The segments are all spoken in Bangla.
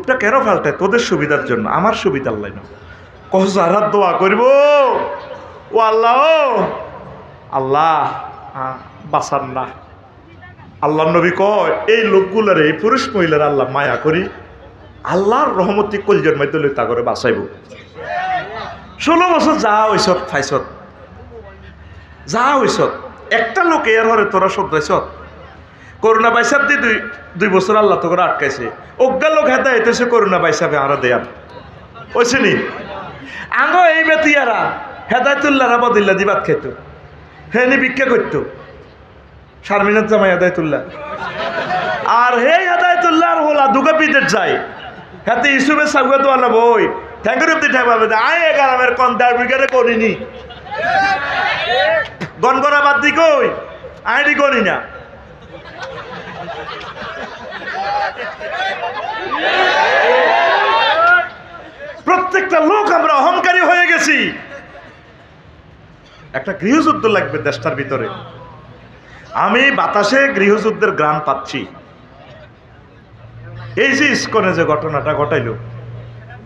রূপটা কেন পাল্টায়? তোদের সুবিধার জন্য, আমার সুবিধার লাইন। যারা দোয়া করব, ও আল্লাহ, ও আল্লাহ বাঁচান না। আল্লাহ নবী কয় এই লোকগুলার, এই পুরুষ মহিলার আল্লাহ মায়া করি, আল্লাহর রহমতি কলজের মধ্যে তা করে বাঁচাইব। 16 বছর যা হইছত ফাইছত, যা হইছত, একটা লোক এর হরে তোরা শোধাইছ। করোনা বাইসাব দিয়ে 2 বছর আল্লাহ তো করে আটকাইছে। অজ্ঞা লোক হেতা হইতেছে করোনা বাইসাবে আরো দেয়ান ওইছে নি। আঙ্গ এই বেতিয়ারা হেদায়তুল্লাহরা বদিল্লা দিবাত খেত, হ্যাঁ নি ভিক্ষা করতো শারমিনার জামাই হেদায়তুল্লাহ। আর হে হেদায়তুল্লাহর হোলা দুগা বিদেশ যায়, হাতে ইসুবের সাগুয়া তো আনা বই ঠ্যাঙ্গের উপরে ঠেপাবে আয় এগারামের কন্দার বিঘারে করিনি গনগরা বাদ দি কই আইডি করি না। প্রত্যেকটা লোক আমরা অহংকারী হয়ে গেছি। একটা গৃহযুদ্ধ লাগবে দেশটার ভিতরে। আমি বাতাসে গৃহযুদ্ধের গ্রাম পাচ্ছি। এই যে ইস্কনে যে ঘটনাটা ঘটাইল,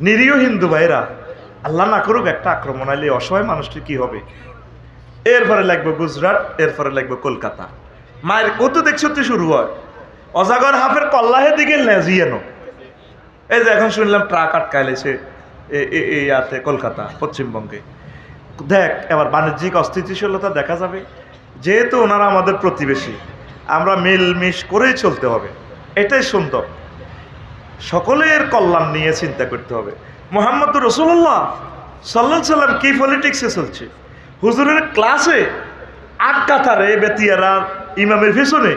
নিরীহ হিন্দু ভাইরা, আল্লাহ না করুক একটা আক্রমণ আইলে অসহায় মানুষটি কি হবে? এরপরে লাগবে গুজরাট, এরপরে লাগবে কলকাতা। মায়ের কত দেখছো তো শুরু হয় অজাগর হাফের কল্লাহের দিকে লেজিয়েনো। এই যে এখন শুনলাম ট্রাক আটকাইলেছে ইয়াতে কলকাতা, পশ্চিমবঙ্গে। দেখ এবার বাণিজ্যিক অস্থিতিশীলতা দেখা যাবে। যেহেতু ওনারা আমাদের প্রতিবেশী, আমরা মিলমিশ করেই চলতে হবে, এটাই সুন্দর। সকলের কল্যাণ নিয়ে চিন্তা করতে হবে। মুহাম্মদুর রাসূলুল্লাহ সাল্লাল্লাহু আলাইহি সাল্লাম কি পলিটিক্সে চলছে? হুজুরের ক্লাসে 8 কাতারে বেতিয়ারা ইমামের পিছনে,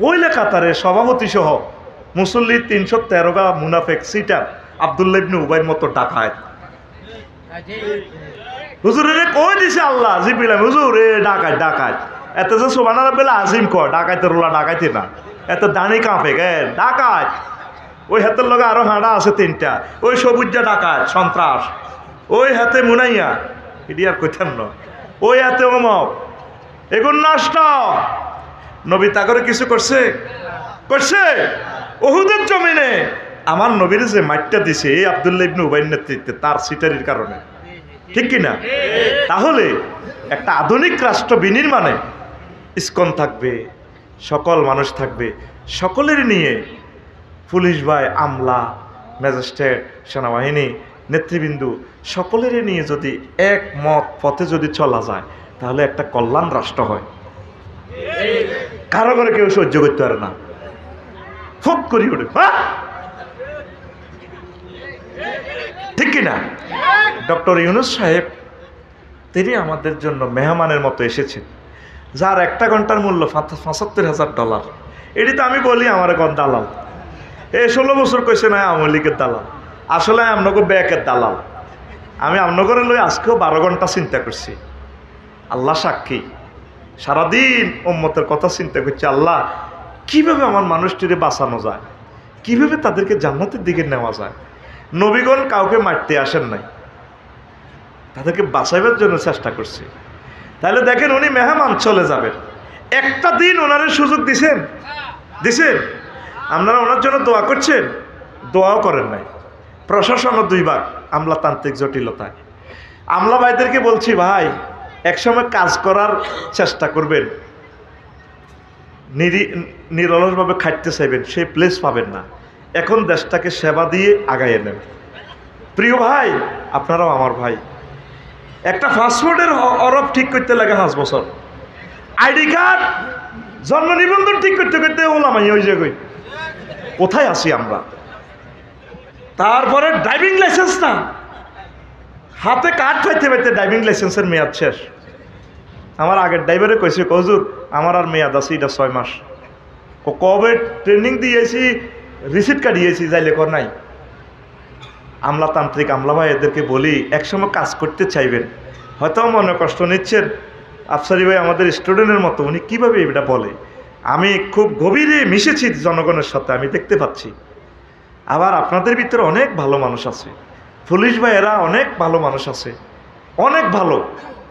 ওইলে কাতারে সভাপতি সহ মুসল্লি 313 গা মুনাফেক সিটার আব্দুল্লাহ ইবনে উবাইর মতো ডাকায়। হুজুরের কই দিছে আল্লাহ জিবিল হুজুর এ ডাকায় ডাকায়, এত যে সুবহানাল্লাহ বেলা আজিম কয় ডাকাইতে রোলা ডাকাইতে না, এত দানি কাঁপে গে ডাকায়। ওই হাতের লগে আরো হাঁড়া আছে 3টা, ওই সবুজটা ডাকায় সন্ত্রাস, ওই হাতে মুনাইয়া এটি আর কইতেন না, ওই হাতে অমক, এগুন নষ্ট। নবী তা করে কিছু করছে? করছে? উহুদের জমিনে আমার নবীর যে মাইটটা দিছে এই আব্দুল্লাহ ইবনে উবাইর নেতৃত্বে, তার সিটারির কারণে, ঠিক কিনা? তাহলে একটা আধুনিক রাষ্ট্র বিনির্মাণে ইসকন থাকবে, সকল মানুষ থাকবে, সকলের নিয়ে পুলিশ ভাই, আমলা, ম্যাজিস্ট্রেট, সেনাবাহিনী, নেতৃবৃন্দু সকলের নিয়ে যদি এক মত পথে যদি চলা যায়, তাহলে একটা কল্যাণ রাষ্ট্র হয়। কারো করে কেউ সহ্য করতে পারে না, ফুক করি ওঠে, ঠিক কিনা? ডক্টর ইউনূস সাহেব তিনি আমাদের জন্য মেহমানের মতো এসেছেন, যার 1 ঘন্টার মূল্য $৭৫,০০০। এটি তো আমি বলি আমার এখন দালাল, এই 16 বছর কইছে না আওয়ামী লীগের দালাল, আসলে আপনাকে ব্যাকের দালাল। আমি আপনাকে লই আজকেও 12 ঘন্টা চিন্তা করছি। আল্লাহ সাক্ষী, সারাদিন উম্মতের কথা চিন্তা করছি, আল্লাহ কিভাবে আমার মানুষটিরে বাঁচানো যায়, কিভাবে তাদেরকে জান্নাতের দিকে নেওয়া যায়। নবীগণ কাউকে মারতে আসেন নাই, তাদেরকে বাঁচাইবার জন্য চেষ্টা করছি। তাহলে দেখেন উনি মেহমান চলে যাবেন, একটা দিন ওনারের সুযোগ দিছেন? দিছেন? আপনারা ওনার জন্য দোয়া করছেন? দোয়াও করেন নাই। প্রশাসনও 2 ভাগ আমলাতান্ত্রিক জটিলতায়। আমলা ভাইদেরকে বলছি, ভাই একসময় কাজ করার চেষ্টা করবেন, নিরলসভাবে খাটতে চাইবেন, সেই প্লেস পাবেন না। এখন দেশটাকে সেবা দিয়ে আগাইয়ে নেন। প্রিয় ভাই, আপনারাও আমার ভাই। একটা পাসপোর্টের অরব ঠিক করতে লাগে 5 বছর, আইডি কার্ড, জন্ম নিবন্ধন ঠিক করতে করতে হলাম ওই জায়গায়। কোথায় আছি আমরা? তারপরে ড্রাইভিং লাইসেন্স না, হাতে কার্ড পাইতে পাইতে ড্রাইভিং লাইসেন্সের মেয়াদ শেষ। আমার আগের ড্রাইভারে কইছে, হুজুর আমার আর মেয়াদ আছে এটা 6 মাস। কবে ট্রেনিং দিয়েছি, রিসিট কাটিয়েছি, যাই লেখর নাই। আমলাতান্ত্রিক আমলা ভাই এদেরকে বলি, একসময় কাজ করতে চাইবেন, হয়তো মনে কষ্ট নিচ্ছেন। আফসারি ভাই আমাদের স্টুডেন্টের মতো, উনি কীভাবে এটা বলে, আমি খুব গভীরে মিশেছি জনগণের সাথে, আমি দেখতে পাচ্ছি। আবার আপনাদের ভিতরে অনেক ভালো মানুষ আছে, পুলিশ ভাইয়েরা অনেক ভালো মানুষ আছে, অনেক ভালো,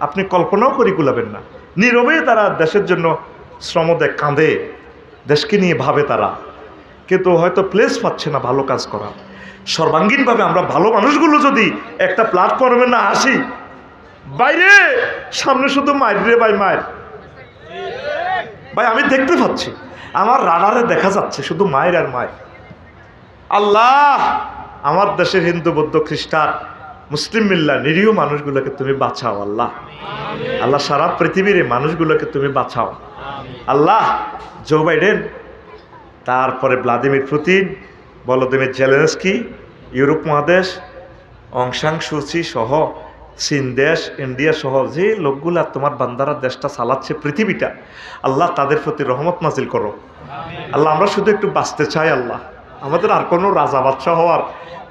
আপনি কল্পনাও করি কুলাবেন না। নীরবে তারা দেশের জন্য শ্রম দেয়, কাঁদে, দেশকে নিয়ে ভাবে তারা, কিন্তু হয়তো প্লেস পাচ্ছে না ভালো কাজ করা। সর্বাঙ্গীনভাবে আমরা ভালো মানুষগুলো যদি একটা প্ল্যাটফর্মে না আসি, বাইরে সামনে শুধু মায়ের রে ভাই, মায়ের ভাই, আমি দেখতে পাচ্ছি আমার রাডারে দেখা যাচ্ছে শুধু মায়ের আর মায়ের। আল্লাহ, আমার দেশের হিন্দু বৌদ্ধ খ্রিস্টান মুসলিম মিল্লা নিরীহ মানুষগুলোকে তুমি বাঁচাও আল্লাহ। আল্লাহ, সারা পৃথিবীর এই মানুষগুলোকে তুমি বাঁচাও আল্লাহ। জো বাইডেন, তারপরে Vladimir Putin, Volodymyr Zelensky, Europe মহাদেশ, অং সান সু চি সহ চীন দেশ, ইন্ডিয়া সহ যে লোকগুলা তোমার বান্দারা দেশটা চালাচ্ছে পৃথিবীটা, আল্লাহ তাদের প্রতি রহমত নাজিল করো আল্লাহ। আমরা শুধু একটু বাঁচতে চাই আল্লাহ, আমাদের আর কোনো রাজা বাদশাহ হওয়ার,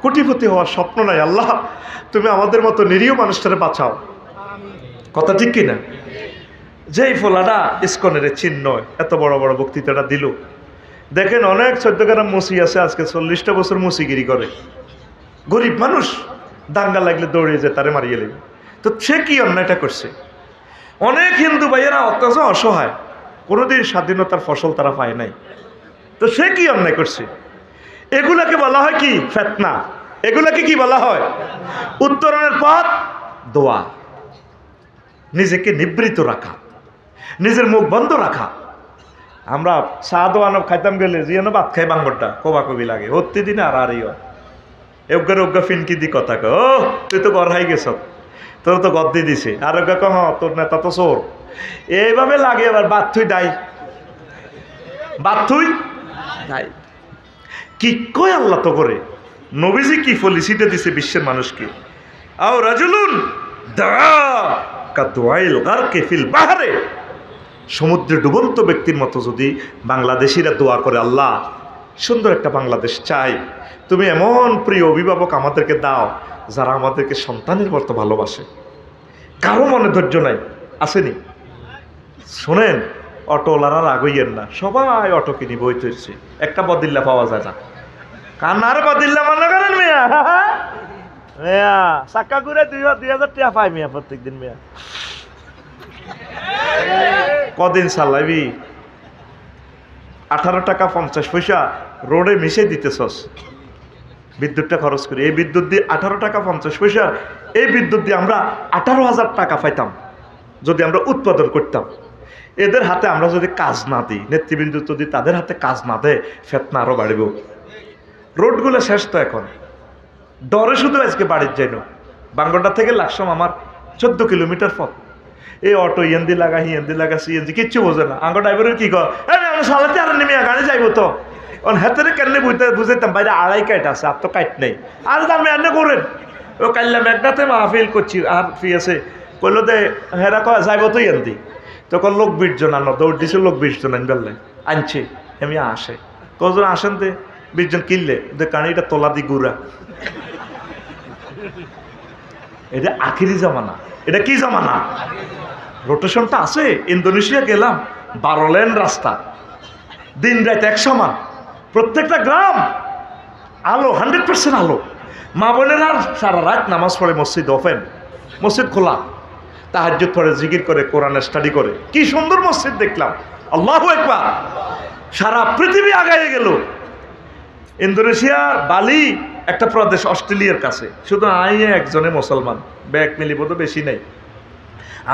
কোটিপতি হওয়ার স্বপ্ন নাই আল্লাহ। তুমি আমাদের মতো নিরীহ মানুষটারে বাঁচাও, কথা ঠিক কিনা? যেই ফোলাটা ইস্কনের চিহ্ন এত বড় বড় বক্তৃতাটা দিল, দেখেন অনেক 14 গ্রাম মুসি আছে আজকে 40টা বছর মুসিগিরি করে, গরিব মানুষ, দাঙ্গা লাগলে দৌড়িয়ে যায় তারে মারিয়ে লেগে। তো সে কি অন্যায়টা করছে? অনেক হিন্দু ভাইয়েরা অত্যাচার অসহায়, কোনোদিন স্বাধীনতার ফসল তারা পায় নাই, তো সে কি অন্যায় করছে? এগুলাকে বলা হয় কি? ফিতনা। এগুলাকে কি বলা হয়? উত্তরণের পথ দোয়া, নিজেকে নিবৃত রাখা, নিজের মুখ বন্ধ রাখা। আমরা সাদ আনব খাইতাম গেলে যেন ভাত খাই বাঙ্গরটা কবা কবি লাগে, হত্যি দিন আর এগা ওগা ফিনকি দি কথা কো, ও তুই তো ঘর হাই গেছ, তোর তো গদ দিয়ে দিছে, আর ওগা কহ তোর নেতা তো চোর, এইভাবে লাগে। এবার বাথুই দাই, বাথুই দাই কি কয় আল্লাহ তো করে। নবীজি কি পলিসিটা দিছে বিশ্বের মানুষকে, আও রাজুলুন দা কা দুআইল গারকে ফিল বাহরে, সমুদ্রে ডুবন্ত ব্যক্তির মতো যদি বাংলাদেশিরা দোয়া করে, আল্লাহ সুন্দর একটা বাংলাদেশ চাই, তুমি এমন প্রিয় অভিভাবক আমাদেরকে দাও যারা আমাদেরকে সন্তানের মতো ভালোবাসে। কারো মনে ধৈর্য নাই, আসেনি? শোনেন, অটোওয়ালারা রাগইয়েন না, সবাই অটো কিনি বই তৈরছে, একটা বদিল্লা পাওয়া যায় না। কান্নার বদিল্লা মনে করেন মিয়া, মিয়া চাক্কা ঘুরে 2000 টাকা পাই মিয়া প্রত্যেকদিন। মিয়া কদিন চালাবি? 18 টাকা 50 পয়সা রোডে মিশে দিতেছস, বিদ্যুৎটা খরচ করি। এই বিদ্যুৎ দিয়ে 18 টাকা 50 পয়সা, এই বিদ্যুৎ দিয়ে আমরা 18,000 টাকা পাইতাম যদি আমরা উৎপাদন করতাম। এদের হাতে আমরা যদি কাজ না দিই, নেতৃবৃন্দ যদি তাদের হাতে কাজ না দেয়, ফিতনা আরও বাড়িব। রোডগুলো শেষ তো এখন, ডরে শুধু আজকে বাড়ির যাইনো। বাঙ্গরটা থেকে লাকসাম আমার 14 কিলোমিটার পথ। এই অটো ইয়েন্দি লাগা হিয়েন্দি লাগা সিএনজি কিচ্ছু বোঝে না। আঙ্গ ড্রাইভারের কি কর, সালাতে আর নেমে গাড়ি যাইব তো হাতের কেন বুঝাইতাম, বাইরে 2.5 কাইট আছে, আর তো কাইট নেই, আর দামে এনে করেন। ও কাল্লা মেঘনাতে মাহফিল করছি, আর ফি আছে কইল দে হেরা কয় যাইব তো ইয়েন্দি, তখন লোক 20 জন আনো, দৌড় দিছে লোক 20 জন আনবেললে আনছে, এমনি আসে কজন আসেন দে 20 জন কিনলে দে কানিটা তোলা দি গুড়া। এটা আখিরি জামানা, এটা কি জামানা? রোটেশনটা আছে। ইন্দোনেশিয়া গেলাম, 12 লেন রাস্তা, দিন রাত এক সমান, প্রত্যেকটা গ্রাম আলো, 100% আলো। মা বোনেরা সারা রাত নামাজ পড়ে, মসজিদ ওপেন, মসজিদ খোলা, তাহাজ্জুদ পড়ে, জিকির করে, কোরআনের স্টাডি করে। কি সুন্দর মসজিদ দেখলাম, আল্লাহু আকবার। সারা পৃথিবী আগায় গেল। ইন্দোনেশিয়ার বালি একটা প্রদেশ, অস্ট্রেলিয়ার কাছে, শুধু আইয়ে একজনে মুসলমান, ব্যাগ মিলিব তো বেশি নেই।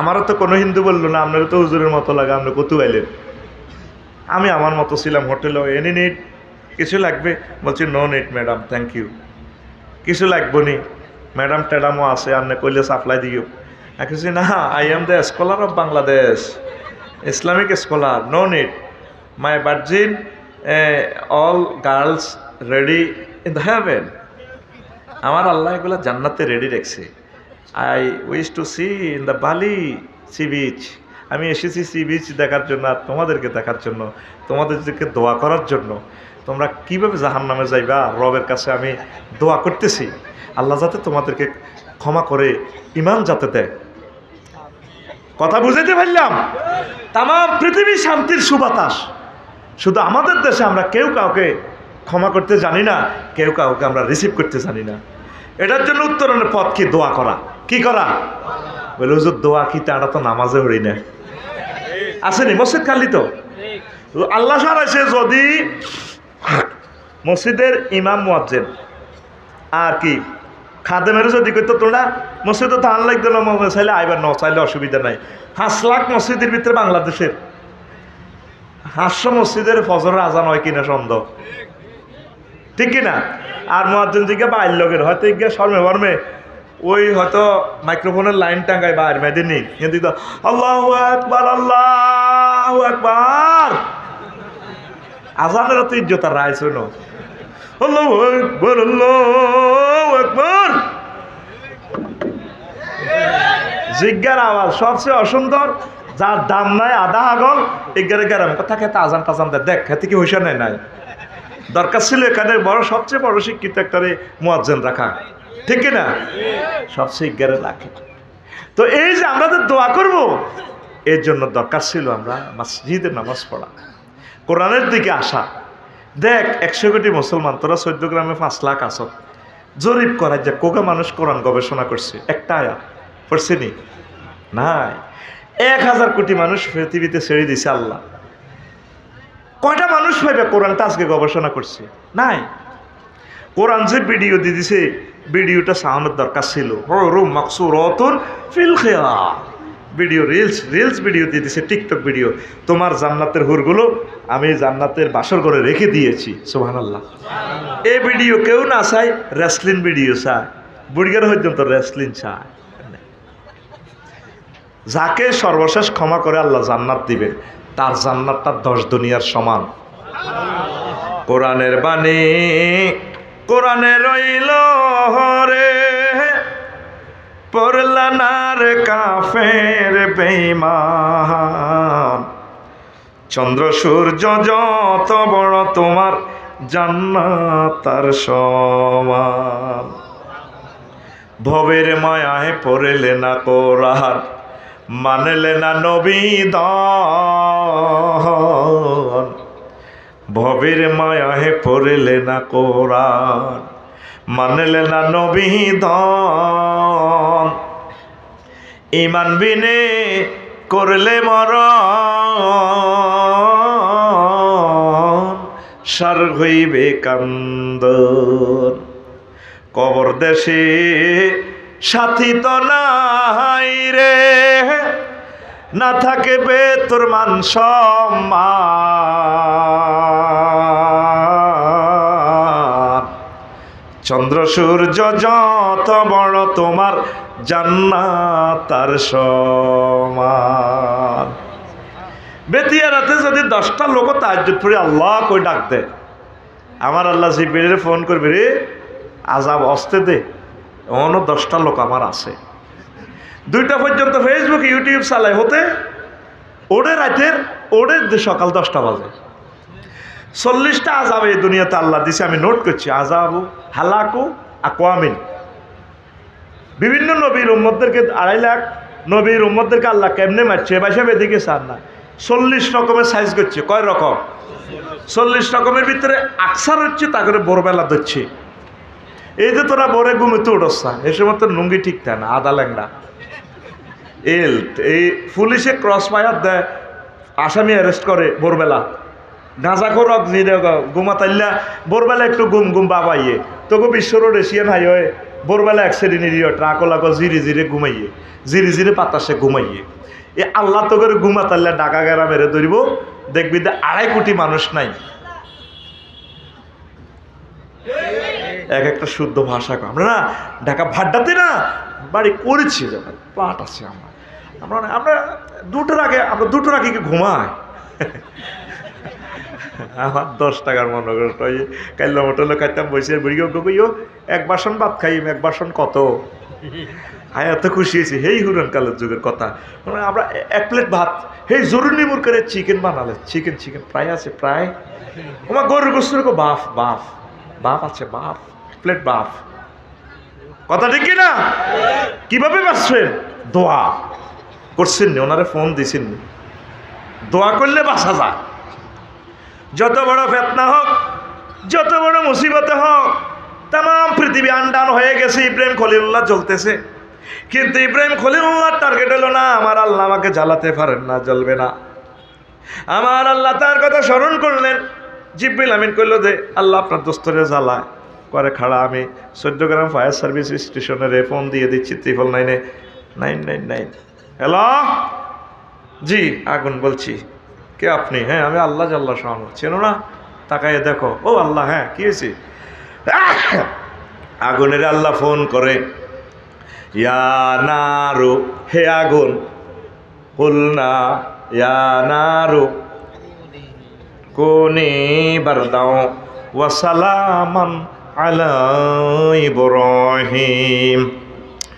আমারও তো কোনো হিন্দু বললো না, আপনারও তো হুজুরের মতো লাগে, আপনি কত আইলেন? আমি আমার মতো ছিলাম হোটেলে, এনি নিড, কিছু লাগবে? বলছি no need madam, thank you. কিছু লাগবো নি ম্যাডাম, টেডামও আছে, আপনি কইলে সাপ্লাই দিও। কিছু না, I am the scholar of Bangladesh, Islamic scholar, no need, my virgin all girls ready in the heaven. আমার আল্লাহ এগুলো জান্নাতে রেডি রাখছে। I wish to see in the Bali sea beach. আমি এসেছি সি বিচ দেখার জন্য, আর তোমাদেরকে দেখার জন্য, তোমাদেরকে দোয়া করার জন্য। তোমরা কীভাবে জাহান্নামে যাইবা, রবের কাছে আমি দোয়া করতেছি আল্লাহ যাতে তোমাদেরকে ক্ষমা করে ঈমান যাতে দেয়। কথা বুঝাইতে পারলাম? তাম পৃথিবী শান্তির সুবাতাস, শুধু আমাদের দেশে আমরা কেউ কাউকে ক্ষমা করতে জানি না, কেউ কাউকে আমরা রিসিভ করতে জানি না। এটার জন্য উত্তরণের পথ কি? দোয়া করা। কি করা? বলে হুজুর দোয়া কি? তারা তো নামাজে হই না, আসেনি মসজিদ খালি তো। আল্লাহ সারাইছে, যদি মসজিদের ইমাম মুয়াজ্জিন আর কি খাদেমের যদি কইতো তোমরা মসজিদে ধান লাগতো না চাইলে আইবার ন চাইলে অসুবিধা নাই। 5 লাখ মসজিদের ভিতরে বাংলাদেশের 500 মসজিদের ফজরের আজান হয় কিনা সন্দেহ, ঠিক কিনা? আর মুয়াজ্জিন দিকে বাইর লগের হয়তো গিয়ে শর্মে বর্মে ওই হয়তো মাইক্রোফোনের লাইন টাঙ্গায় বাইর মেয়েদের নেই, কিন্তু তো আল্লাহু আকবার আল্লাহু আকবার আজানের তো ইজ্জত আর রায় শোনো আল্লাহু আকবার আল্লাহু আকবার জিজ্ঞার আওয়াজ সবচেয়ে অসুন্দর, যার দাম নাই আধা আগল এগারে গেরাম কথা খেতে আজান টাজান দেয়, দেখ খেতে কি হইসা নাই নাই দরকার ছিল এখানে বড় সবচেয়ে বড় শিক্ষিত একটা মুয়াজ্জিন রাখা, ঠিক কিনা? সবচেয়ে এগারে রাখে। তো এই যে আমরা তো দোয়া করব, এর জন্য দরকার ছিল আমরা মসজিদে নামাজ পড়া, কোরআনের দিকে আসা। দেখ 100 কোটি মুসলমান, তোরা 14 গ্রামে 5 লাখ আস, জরিপ করা যে কোকা মানুষ কোরআন গবেষণা করছে, একটা আয়াত পড়ছে নি? নাই। 1000 কোটি মানুষ পৃথিবীতে ছেড়ে দিছে আল্লাহ, কয়টা মানুষ পাইবে কোরআনটা আজকে গবেষণা করছে? নাই। কোরআন যে ভিডিও দিয়ে দিছে, ভিডিওটা সাউন্ডের দরকার ছিল, ভিডিও রিলস ভিডিও দিয়ে দিছে, টিকটক ভিডিও। তোমার জান্নাতের হুরগুলো আমি জান্নাতের বাসর ঘরে রেখে দিয়েছি, সুবহানাল্লাহ। এই ভিডিও কেউ না চায়, রেসলিন ভিডিও চায়, বুড়িগার পর্যন্ত রেসলিন চায়। যাকে সর্বশেষ ক্ষমা করে আল্লাহ জান্নাত দিবেন, তার জান্নাতটা 10 দুনিয়ার সমান। কোরআনের বাণী কোরআনে রইল রে, পড়লা না রে কাফের বেঈমান, চন্দ্র সূর্য যত বড় তোমার জান্নাত তার সমান। ভবের মায়ায় পড়লে না কোরআন, মানলে না নবী দন, ভবের মায়ায় পড়লে না কোরআন, মানলে না নবী দন, ইমান বিনে করলে মরণ, সার হইবে কান্দন। কবর দেশে সাথী তো নাই রে, না থাকবে তোর মান সম্মান, চন্দ্র সূর্য যত বড় তোমার জান্নাত তার সমান। বেতিয়া রাতে যদি 10টা লোক তাহাজ্জুদ পড়ে আল্লাহ কই ডাক দে, আমার আল্লাহ জিবরিলে ফোন করবে, রে আযাব আসতে দে, অন্য 10টা লোক আমার আছে। 2টা পর্যন্ত ফেসবুক ইউটিউব চালায় হতে ওরে রাতের ওরে সকাল 10টা বাজে। 40টা আযাব এই দুনিয়াতে আল্লাহ দিছে, আমি নোট করছি। আযাবু হালাকু আকওয়ামিন, বিভিন্ন নবীর উম্মতদেরকে 2.5 লাখ নবীর উম্মতদেরকে আল্লাহ কেমনে মারছে, বাইসা এদিকে চান না। 40 রকমের সাইজ করছে। কয় রকম? 40 রকমের ভিতরে আকসার হচ্ছে তা করে ভোরবেলা ধরছে। এই যে তোরা ভোরে ঘুমিতে উঠছা, এ সময় তো লুঙ্গি ঠিক থাকে না, আদা ল্যাংড়া এই পুলিশে ক্রস ফায়ার দেয়, আসামি অ্যারেস্ট করে ভোরবেলা। গাঁজাখোর ঘুমাতাইলা ভোরবেলা একটু ঘুম বাবাইয়ে তোকে বিশ্ব রোড এশিয়ান হাইওয়ে ভোরবেলা অ্যাক্সিডেন্ট নিয়ে ট্রাকলাগো জিরে জিরে ঘুমাইয়ে, জিরে জিরে বাতাসে ঘুমাইয়ে। এ আল্লাহ তো করে ঘুমাতাইলা ডাকা গেরা মেরে ধরিব, দেখবি 2.5 কোটি মানুষ নাই, এক একটা শুদ্ধ ভাষা। আমরা না ঢাকা ভাড্ডাতে না বাড়ি করেছি, যখন প্লাট আছে আমরা 2টার আগে কি ঘুমাই। আমার 10 টাকার মনে কষ্ট কাইল্লা মোটলে খাইতাম, বসে বুড়িও গইও 1 বাসন ভাত খাইম, 1 বাসন কত হ্যাঁ, এত খুশি হয়েছি। হেই হুরান কালের যুগের কথা, মানে আমরা 1 প্লেট ভাত, হেই জরুরি মুর করে চিকেন বানালে, চিকেন প্রায় আছে, প্রায় আমার গরুর গোস্তের বাফ আছে, প্লেট বাফ। কথা ঠিক কিনা? কিভাবে বাঁচছেন? দোয়া করছেন নি, ওনারে ফোন দিছেন নি? দোয়া করলে বাঁচা যায়। যত বড় ফেতনা হোক, যত বড় মুসিবতে হোক, তাম পৃথিবী আন্ডান হয়ে গেছে, ইব্রাহিম খলিলুল্লাহ জ্বলতেছে, কিন্তু ইব্রাহিম খলিলুল্লাহর টার্গেট হলো না আমার আল্লাহ আমাকে জ্বালাতে পারেন না, জ্বলবে না। আমার আল্লাহ তার কথা স্মরণ করলেন, জিবরিল আমিন কইল যে আল্লাহ আপনার দোস্তরে জ্বালায়, করে খাড়া আমি 14 গ্রাম ফায়ার সার্ভিস স্টেশনের ফোন দিয়ে দিচ্ছি 999 হ্যালো জি আগুন বলছি কে আপনি? হ্যাঁ আমি আল্লাহ জাল্লা শাহ চেনো না? তাকাইয়ে দেখো ও আল্লাহ হ্যাঁ কি হয়েছে? আগুনের আল্লাহ ফোন করে ইয়া নারু হে আগুন হুলনা ইয়া নারু কোনি বারদাও ওয়া সালামান আলা ইব্রাহিম।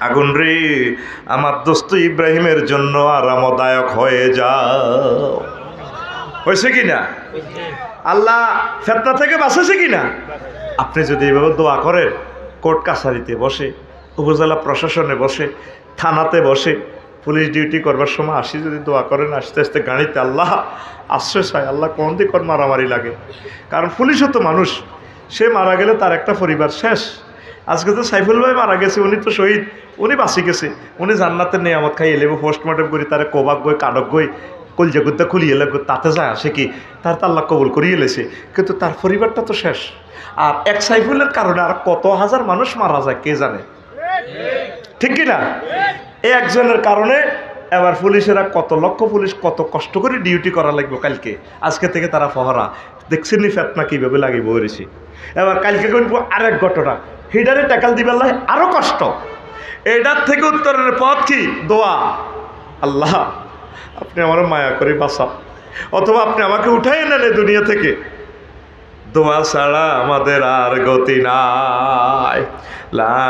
আগুন রে আমার দোস্ত ইব্রাহিমের জন্য আরামদায়ক হয়ে যাও। হয়েছে কি না? আল্লাহ ফিতনা থেকে বাঁচাছে কি না? আপনি যদি এভাবে দোয়া করেন, কোর্ট কাছারিতে বসে, উপজেলা প্রশাসনে বসে, থানাতে বসে, পুলিশ ডিউটি করবার সময় আসি যদি দোয়া করেন, আস্তে আস্তে গাড়িতে আল্লাহ আশ্রয় চায়, আল্লাহ কোন দিক মারামারি লাগে। কারণ পুলিশও তো মানুষ, সে মারা গেলে তার একটা পরিবার শেষ। আজকে তো সাইফুল ভাই মারা গেছে, উনি তো শহীদ, উনি বাঁচি গেছে, উনি জান্নাতের নিয়ামত খাই এলেব পোস্টমর্টম করি তারে কোবাক গই কাডক গই কলজা গুদ্দা খুলিয়ে লাগবে, তাতে যায় আসে কি তার তো আল্লাহ কবুল করিয়ে এলেছে, কিন্তু তার পরিবারটা তো শেষ। আর এক সাইফুলের কারণে আর কত হাজার মানুষ মারা যায় কে জানে, ঠিক কিনা? এই একজনের কারণে এবার পুলিশেরা কত লক্ষ পুলিশ কত কষ্ট করে ডিউটি করা লাগবে কালকে, আজকে থেকে তারা পহরা দেখছেন নি ফেতনা কীভাবে লাগিয়ে বলেছি। এবার কালকে করবো আরেক ঘটনা, হিডারে ট্যাকাল দিবার লাগে আরও কষ্ট। এটার থেকে উত্তরের পথ কি? দোয়া। আল্লাহ আপনি আমার মায়া করে বাঁচাও, অথবা আপনি আমাকে উঠাই নেন এই দুনিয়া থেকে। দোয়া ছাড়া আমাদের আর গতি নাই। লা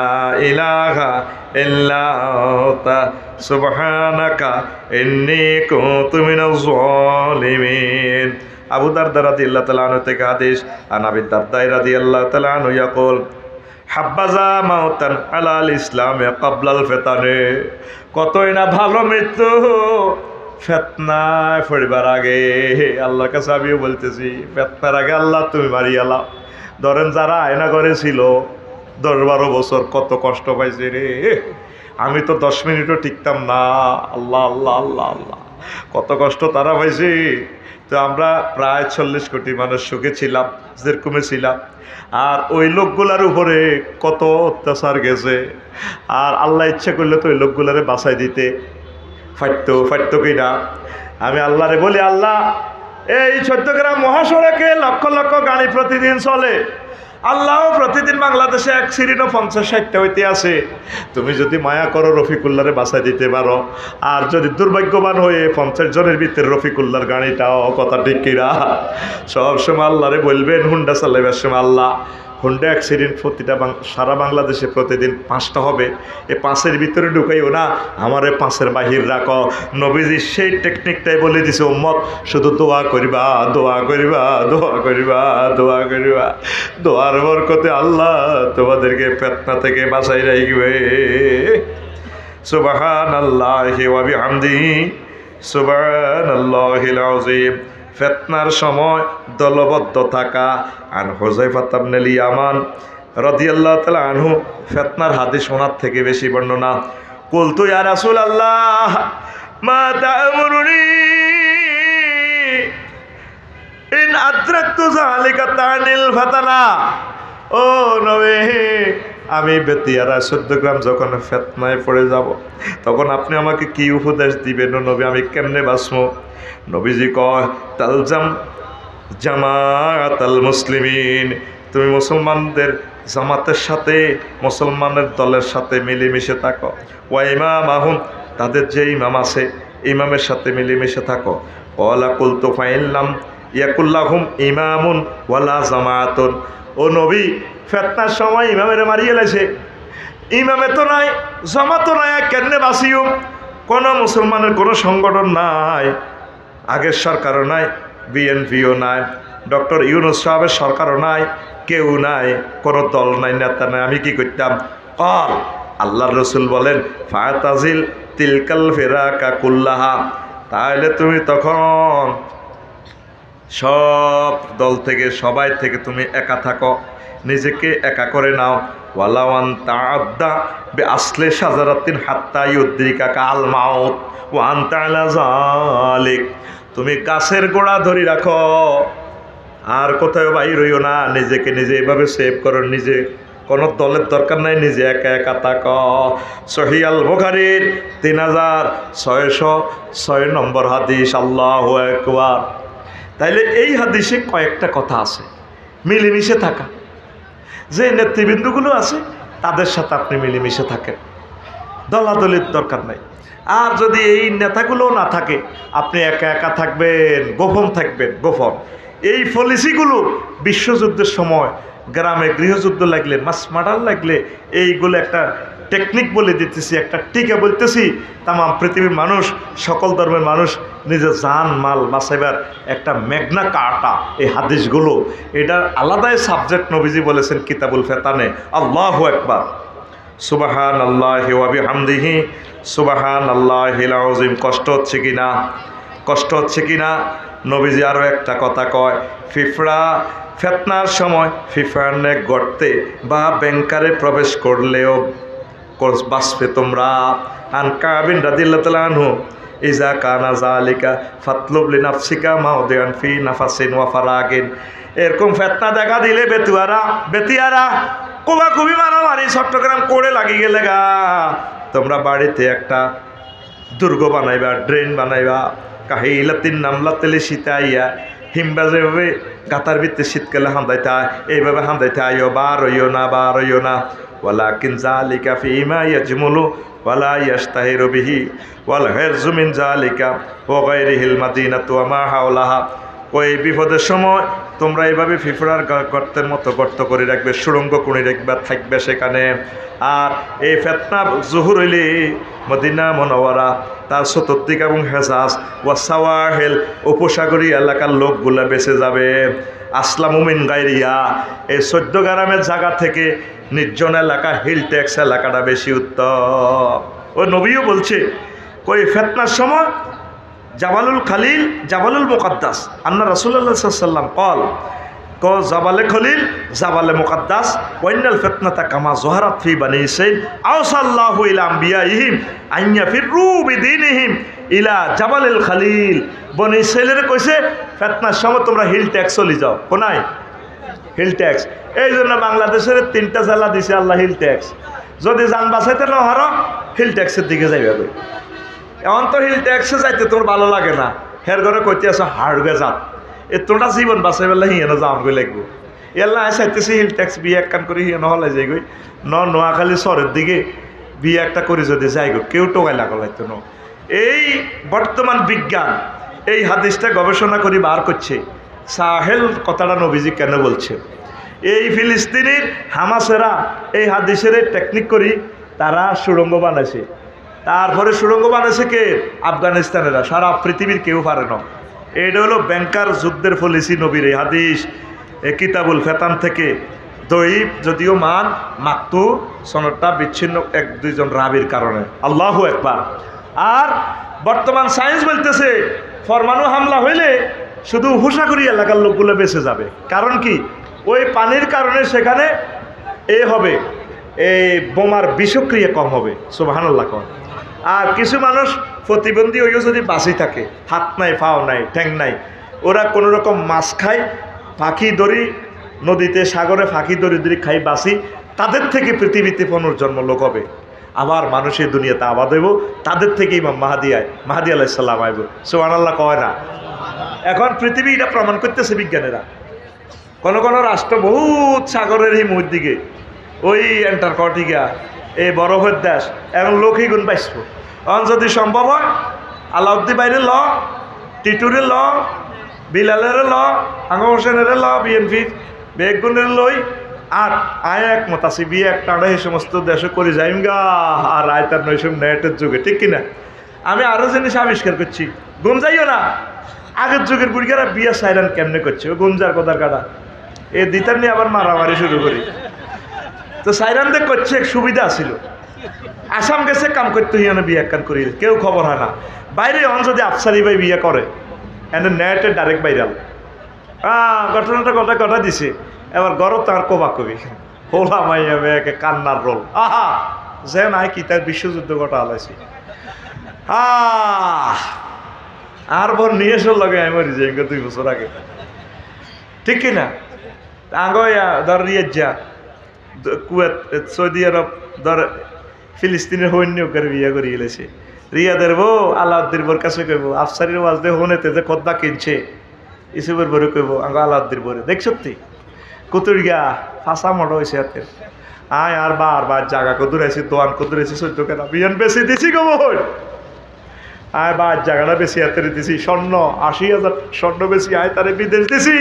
ইলাহা ইল্লা আনতা সুবহানাকা ইন্নী কুনতু মিনাজ জালিমিন। আবু দারদা রাদিয়াল্লাহু তাআলা আনহু থেকে হাদিস, আন আবি দারদা রাদিয়াল্লাহু তাআলা আনহু ইয়াকুল হাব্বাজা মাউতান আলাল ইসলামে ক্বাবলাল ফিতানে। কতই না ভালো মৃত্যু ফেতনায় পড়িবার আগে। আল্লাহর কাছে আমিও বলতেছি, ফেতনার আগে আল্লাহ তুমি মারি আলাও। ধরেন যারা আয়না ঘরে ছিল 10-12 বছর কত কষ্ট পাইছে রে, আমি তো 10 মিনিটও টিকতাম না। আল্লাহ আল্লাহ আল্লাহ আল্লাহ কত কষ্ট তারা পাইছে। তো আমরা প্রায় 40 কোটি মানুষ সুখে ছিলাম, যেরকমে ছিলাম, আর ওই লোকগুলার উপরে কত অত্যাচার গেছে। আর আল্লাহ ইচ্ছা করলে তো ওই লোকগুলারে বাঁচাই দিতে ফাটতো কিনা। আমি আল্লাহরে বলি, আল্লাহ এই 14 গ্রাম মহাসড়কে লক্ষ লক্ষ গাড়ি প্রতিদিন চলে, আল্লাহ প্রতিদিন বাংলাদেশে এক সিরিনো 50-60টা হইতে আছে। তুমি যদি মায়া করো রফিকুল্লারে বাঁচাই দিতে পারো, আর যদি দুর্ভাগ্যবান হয়ে 50 জনের ভিতরে রফিকুল্লার গাড়িটাও, কথা ঠিক কিনা? সবসময় আল্লাহরে বলবেন, হুন্ডা চালাইবার সময় আল্লাহ হুন্ডা অ্যাক্সিডেন্ট প্রতিটা সারা বাংলাদেশে প্রতিদিন 5টা হবে, এই 5-এর ভিতরে ঢুকাইও না, আমার 5-এর বাহির রাখো। নবীজি সেই টেকনিকটাই বলে দিছে, উম্মত শুধু দোয়া করিবা দোয়া করিবা দোয়া করিবা দোয়া করিবা, দোয়ার বরকতে আল্লাহ তোমাদেরকে ফিতনা থেকে বাঁচাই রাখবে। সুবহানাল্লাহি ওয়া বিহামদিহি সুবহানাল্লাহিল আযীম। ফিতনার সময় দলবদ্ধ থাকা। আন হুযায়ফা ইবনুল ইয়ামান রাদিয়াল্লাহু তাআলা আনহু ফিতনার হাদিস শোনার থেকে বেশি বর্ণনা। কুলতু ইয়া রাসূলুল্লাহ মা তা'মুরুনি ইন আদরাকতু যালিকা তানিল ফাতানা। ও নবী, আমি বেতিয়ারা 14 গ্রাম যখন ফিতনায় পড়ে যাব, তখন আপনি আমাকে কি উপদেশ দিবেন নবী? আমি কেমনে বাঁচবো? নবীজি কয়, তালজাম জামাআতাল মুসলিমিন, তুমি মুসলমানদের জামাতের সাথে, মুসলমানের দলের সাথে মিলেমিশে থাকো। ওয়া ইমামাহুম, তাদের যে ইমাম আছে ইমামের সাথে মিলেমিশে থাকো। ওয়ালা কুলতু ফাইল্লাম ইয়াকুল্লাহুম ইমামুন ওয়ালা জামাআতুন। ও নবী, ফিতনার সময় ইমামের মারিয়ে লাইছে, ইমামে তো নাই, জামাতও নাই, কেমনে বাঁচিও? কোনো মুসলমানের কোনো সংগঠন নাই, আগের সরকারও নাই, বিএনপিও নাই, ডক্টর ইউনূস সাহেবের সরকারও নাই, কেউ নাই, কোনো দল নাই, নেতা নাই। আমি কি করতাম? কল আল্লাহর রসুল বলেন, ফাতাজিল তিলকাল ফিরাকা কুল্লাহা, তাহলে তুমি তখন সব দল থেকে, সবাই থেকে তুমি একা থাকো, নিজেকে একা করে নাও। ওয়ালাওয়ান তাআদ্দা বিআসলি শাজারাতিন হাত্তা ইউদ্রিকাকা আল মাউত ওয়া আনতা আলা যালিক, তুমি গাছের গোড়া ধরে রাখো, আর কোথাও বাইর হইও না, নিজেকে নিজে এভাবে সেভ করো, নিজে কোনো দলের দরকার নাই, নিজে একা একা তাক। সহিহ আল বুখারীর 3606 নম্বর হাদিস। আল্লাহু আকবার। তাইলে এই হাদিসে কয়েকটা কথা আছে। মিলেমিশে থাকা, যে নেতৃবৃন্দগুলো আছে তাদের সাথে আপনি মিলেমিশে থাকেন, দলাদলির দরকার নাই। আর যদি এই নেতাগুলো না থাকে, আপনি একা একা থাকবেন, গোপন থাকবেন, গোপন। এই পলিসিগুলো বিশ্বযুদ্ধের সময় গ্রামে গৃহযুদ্ধ লাগলে, মাস মার্ডার লাগলে, এইগুলো একটা টেকনিক বলে দিতেছি, একটা টিকা বলতেছি। তাম পৃথিবীর মানুষ, সকল ধর্মের মানুষ নিজের জান মাল বাঁচাইবার একটা মেঘনা কাটা এই হাদিসগুলো। এটা আলাদাই সাবজেক্ট। নবীজি বলেছেন কিতাবুল ফেতানে। আল্লাহু আকবার। সুবহানাল্লাহি ওয়া বিহামদিহি সুবহানাল্লাহিল আযীম। কষ্ট হচ্ছে কিনা? কষ্ট হচ্ছে কিনা? নবীজি আরও একটা কথা কয়, ফিফড়া ফেতনার সময় ফিফার গর্তে বা ব্যাংকারে প্রবেশ করলেও বাঁচবে তোমরা। আন কাবিন রাদিয়াল্লাহু তাআলা আনহু ইজা কানা যালিকা ফাতলুব লিনাফসিকা মাউদিআন ফি নাফাসিন ওয়া ফারাগিন। এরকম ফেতনা দেখা দিলে বেতিয়ারা কোবাকুবি মারামারি চট্টগ্রাম করে লাগি গেলে গা, তোমরা বাড়িতে একটা দুর্গ বানাইবা, ড্রেন বানাইবা। কাহিলাতিন নামলাতেলে শীতাইয়া, হিমবা যেভাবে গাতার ভিতরে শীতকালে হান্দাইতে এইভাবে হান্দাইতে আইও, বার হইও না, বার হইও না। ওয়ালাকিন যালিকা ফীমা ইয়াজমুলু ওয়ালা ইয়াস্তাহিরু বিহি ওয়াল হিরজু মিন যালিকা ওয়া গায়রিহিল মাদিনাতু ওয়া মা হাওলাহা। ওই বিপদের সময় তোমরা এইভাবে ফিফড়ার গর্তের মতো গর্ত করে রাখবে, সুড়ঙ্গ করে রাখবে, থাকবে সেখানে। আর এই ফেতনা জুহুর হইলে মদিনা মুনাওয়ারা, তার চতুর্দিক এবং হেজাজ ওয়া সাওয়াহিল, উপসাগরীয় এলাকার লোকগুলা বেঁচে যাবে। আসলামু মিন গায়রিয়া, এই 14 গ্রামের জায়গা থেকে নির্জন এলাকা, হিল ট্যাক্স এলাকাটা বেশি উত্তম। ও নবীও বলছে কই ফেতনার সময় জাবালুল খালিল জাবালুল মুকাদ্দাস, আন্না রাসূলুল্লাহ সাল্লাল্লাহু আলাইহি ওয়াসাল্লাম কল জাবালে খলিল জাবালে মুকাদ্দাস ওয়াইনাল ফিতনাতা কামা যহারাত ফি বানি ইসরাঈল আওসাল্লাহু ইলা আমবিয়াইহিম আইয়া ফিররু বিদিনিহিম ইলা জাবালিল খালিল। বনি ইসরাঈলের কইছে ফিতনার সময় তোমরা হিল ট্যাক্স চলে যাও। কোনায় হিল ট্যাক্স? এই জন্য বাংলাদেশের 3টা জেলা দিছে আল্লাহ হিল ট্যাক্স। যদি যান বাঁচাইতে না হারো, হিল ট্যাক্সের দিকে যাইবে। এখন তো হিল ট্যাক্সে যাইতে তোর ভালো লাগে না, হের ঘরে কইতে আসো হাড়গে যাত, এ তোটা জীবন বাঁচাই পেলে হিয়ানো যাওয়ান গই লাগবো। এল্লা চাইতেছি হিল ট্যাক্স বিয়ে এক কান করে হিয়ানো হলাই যাই গই। নোয়াখালী শহরের দিকে বিয়ে একটা করে যদি যাই গো, কেউ টোকাই লাগলাইতো ন। এই বর্তমান বিজ্ঞান এই হাদিসটা গবেষণা করে বার করছে, সাহেল কথাটা নবীজি কেন বলছে। এই ফিলিস্তিনের হামাসেরা এই হাদিসের টেকনিক করি তারা সুড়ঙ্গ বানাইছে। তারপরে সুড়ঙ্গ বানাইছে কে? আফগানিস্তানেরা। সারা পৃথিবীর কেউ পারে না। এটা হলো ব্যাংকার যুদ্ধের পলিসি নবীর এই হাদিস কিতাবুল ফেতান থেকে। দইব যদিও মান মাকতু, সনদটা বিচ্ছিন্ন 1-2 জন রাবির কারণে। আল্লাহু আকবার। আর বর্তমান সায়েন্স বলতেছে পরমাণু হামলা হইলে শুধু উপসাগরী এলাকার লোকগুলো বেঁচে যাবে। কারণ কি? ওই পানির কারণে সেখানে হবে এই বোমার বিষক্রিয়া কম হবে। সুবহানাল্লাহ। কম। আর কিছু মানুষ প্রতিবন্ধী হয়েও যদি বাঁচি থাকে, হাত নাই, পাও নাই, ঠ্যাং নাই, ওরা কোনো রকম মাছ খায়, পাখি দড়ি নদীতে সাগরে পাখি দড়ি খাই বাঁচি, তাদের থেকে পৃথিবীতে পুনর্জন্ম লোক হবে। আবার মানুষের দুনিয়াতে আবাদ হইব, তাদের থেকে ইমাম মাহাদি আলাইহিস সালাম আইব। সুবহানাল্লাহ কয় না? এখন পৃথিবী এটা প্রমাণ করতেছে বিজ্ঞানীরা। কোন কোন রাষ্ট্র বহুত সাগরের এই মুখ দিকে, ওই অ্যান্টার্কটিকা, এই বরফের দেশ, এখন লোকই গুণ পাইব। এখন যদি সম্ভব হয় আলাউদ্দিন বাইরে ল, টিটুরের ল, বিলালের ল, আঙ্গ হোসেনের ল, বিএনপির বেগুনের লই, আর আয় একমত আছি বিয়ে একটা এই সমস্ত দেশে করে যাইম গা। আর আয় তার নৈসব নেটের যুগে, ঠিক কিনা? আমি আরও জিনিস আবিষ্কার করছি, গুম যাইও না। আগের যুগের বুড়িকারা বিয়ে সাইলেন কেমনে করছে, ও গুমজার কথার কাটা এ দিতার নিয়ে আবার মারামারি শুরু করি। তো সাইরানদের করছে এক সুবিধা ছিল, আসাম গেছে কাম করতে হিয়ানো বিয়ে কান করি, কেউ খবর হয় না। বাইরে অন যদি আফসারি ভাই বিয়ে করে এনে নেটে ডাইরেক্ট ভাইরাল। ঘটনাটা কথা দিছে। এবার গড় তার কোবা কবি হোলা মাইয়া মেয়েকে কান্নার রোল। আহা যে নাই কি তার বিশ্বযুদ্ধ ঘটা আলাইছি। আর বর নিয়ে এসে লগে আমি মরি যাই 2 বছর আগে। ঠিক কিনা? আগে ধর যা কুয়েত সৌদি আরব ধর ফিলিস্তিনের সৈন্যকের বিয়ে করে গেলেছে রিয়াদের বউ আলাউদ্দিন বোর কাছে কইব আফসারির ওয়াজদে হনেতে যে খদ্দা কিনছে ইসুবের বরে কইব আগে আলাউদ্দিন বরে দেখ সত্যি কুতুরিয়া ফাঁসা মড হয়েছে হাতের আয় আর বার জায়গা কদুর আছি দোয়ান কদুর আছি সহ্য কেনা বিয়ান বেশি দিছি গো বোন আয় বার জায়গাটা বেশি হাতের দিছি স্বর্ণ ৮০,০০০ স্বর্ণ বেশি আয় তারে বিদেশ দিছি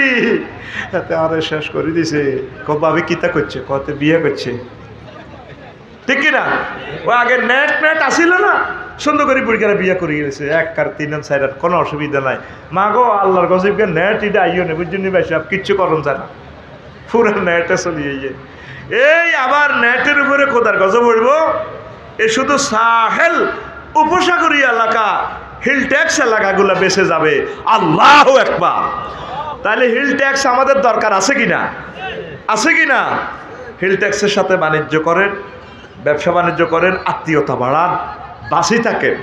এতে আরে শেষ করে দিছে ভাবি কিতা করছে কতে বিয়ে করছে ঠিক কিনা? ও আগে নেট আসিল না সুন্দর করে বুড়িকারা বিয়ে করে গেছে ১ আর ৩ আর ৪ আর কোনো অসুবিধা নাই মা গো আল্লাহর গজবকে নেট এটা আইও না বুঝছেন ভাই সব কিচ্ছু করণ যায় না পুরো নেটে চলিয়ে যায় এই আবার নেটের উপরে খোদার গজব পড়ব এ শুধু সাহেল উপসাগরীয় এলাকা হিল ট্যাক্স এলাকাগুলো বেঁচে যাবে আল্লাহু আকবার। তাহলে হিল ট্যাক্স আমাদের দরকার আছে কিনা? আছে কিনা? হিল ট্যাক্সের সাথে বাণিজ্য করেন, ব্যবসা বাণিজ্য করেন, আত্মীয়তা বাড়ান, বাঁচি থাকেন।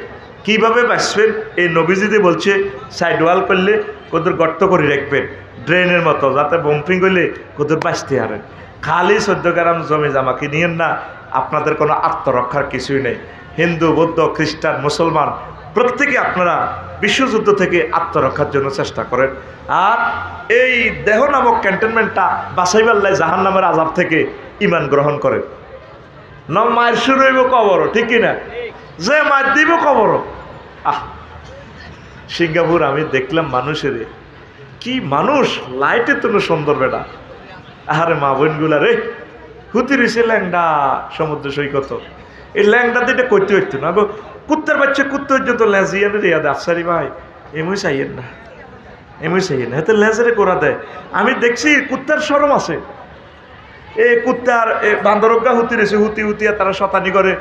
কীভাবে বাঁচবেন? এই নবীজিতে বলছে সাইড ওয়াল করলে কোদের গর্ত করে রাখবেন ড্রেনের মতো, যাতে বম্পিং করলে কোদের বাঁচতে পারেন। খালি ১৪ গ্রাম জমি জামাকে নিয়েন না, আপনাদের কোনো আত্মরক্ষার কিছুই নেই। হিন্দু, বৌদ্ধ, খ্রিস্টান, মুসলমান প্রত্যেকে আপনারা বিশ্বযুদ্ধ থেকে আত্মরক্ষার জন্য চেষ্টা করেন। আর এই দেহ নামক ক্যান্টনমেন্টটা বাছাইবাল্লাই জাহান নামের আযাব থেকে ঈমান গ্রহণ করেন। মায়ের শুরু হইব কবর, ঠিক কিনা? যে মায়ের দিব কবর। সিঙ্গাপুর আমি দেখলাম মানুষের কি মানুষ, লাইটে তো সুন্দর বেটা। আরে মা বোনগুলা রে হুতি রয়েছে ল্যাংডা সমুদ্র সৈকত, এই ল্যাংডা দিতে করতে হইতো না গো। কুত্তার বাচ্চা কুত্তা হইতো লেজিয়া রে আফসারি ভাই এমনি চাইয়েন না, এমনি চাইয়েন না, এতে লেজারে করা দেয়। আমি দেখছি কুত্তার শরম আছে। এই কুত্তার বান্দরগা হুতি রয়েছে, হুতিয়া তারা শতানি করে